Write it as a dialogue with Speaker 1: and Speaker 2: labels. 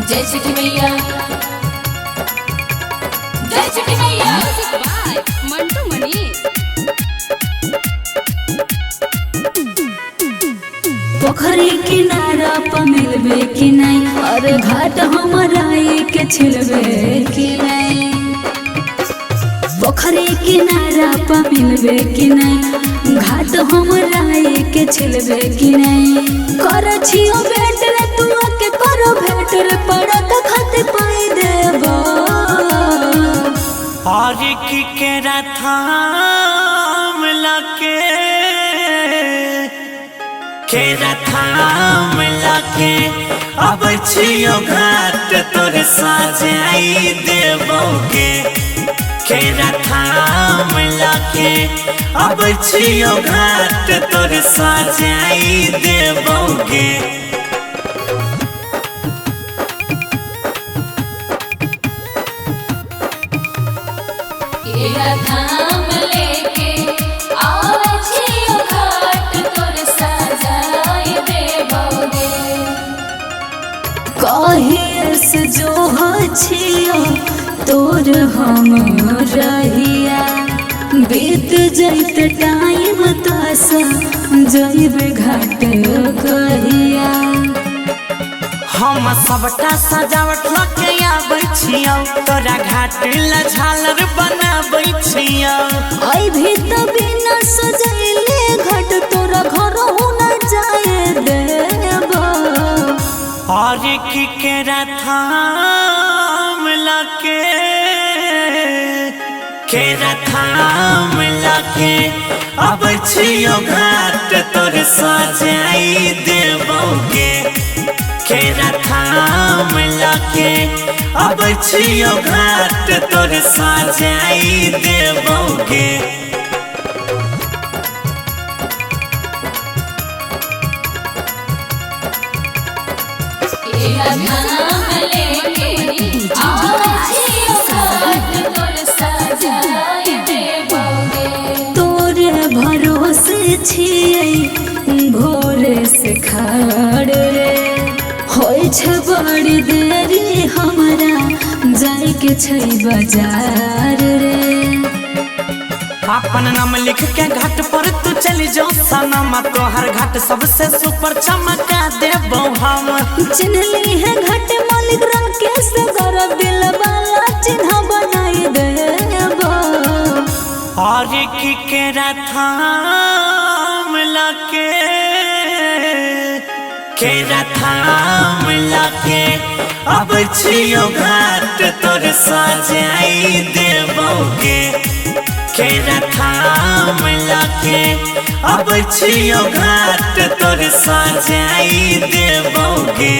Speaker 1: जय छठी मैया, जय छठी मैया।
Speaker 2: मंटू मनी
Speaker 3: पोखरी किनारा पर मिलबे कि नहीं, और घाट हमारा के छिलबे कि नहीं। पोखरी किनारा पर मिलबे कि नहीं, घाट हमारा के छिलबे कि नहीं। कर छियो भेट रे तू के करो भेट रे, पड़त खाते पाई देबो।
Speaker 4: और की केरा थाम लाके केरा थाम लाके अब छियो घाट तोरे साजाई देबोगे। केरा थाम लाके अब छियो घाट तोरे साजाई देबोगे।
Speaker 1: केरा थाम लेके और छियो घाट तोर सजाई देबोगे।
Speaker 3: कहिए से जो छियो तोर हम रहिया, बीत जैत टाइम तासा जइबे घाट कहिया।
Speaker 4: हम सबटा सजावट लके आबै छियौ, तोरा घाट ला झालर बनाबै छियौ।
Speaker 3: आई भी तो बिना सजैले घाट तोरा घर न जाए देबो।
Speaker 4: और की केरा थाम लाके केरा थाम लाके अब छियौ घाट तोर सजाई देबोगे। केरा थाम लाके अब छियौ घाट तोर सजाई देबोगे।
Speaker 1: केरा थाम लेके और छियो घाट तोर सजाई देबोगे।
Speaker 3: तोरे भरोसे छियै भोरे से खाड़ रे, होय छै बड़ी देरी हमरा जाय के छै बाजार रे।
Speaker 4: अपन नाम लिख के घाट पर तू चली जाओ सनमा, तोहर घाट सबसे सुपर चमका देबो हम।
Speaker 3: चिन्हली है घाट मालिक राकेश गौरव, दिल वाला चिन्ह बनाई देबो।
Speaker 4: और की केरा थाम लाके केरा थाम लाके अब छियौ घाट तोर सजाई देबोगे। केरा थाम लाके अब छियौ घाट तोर सजाई देबोगे।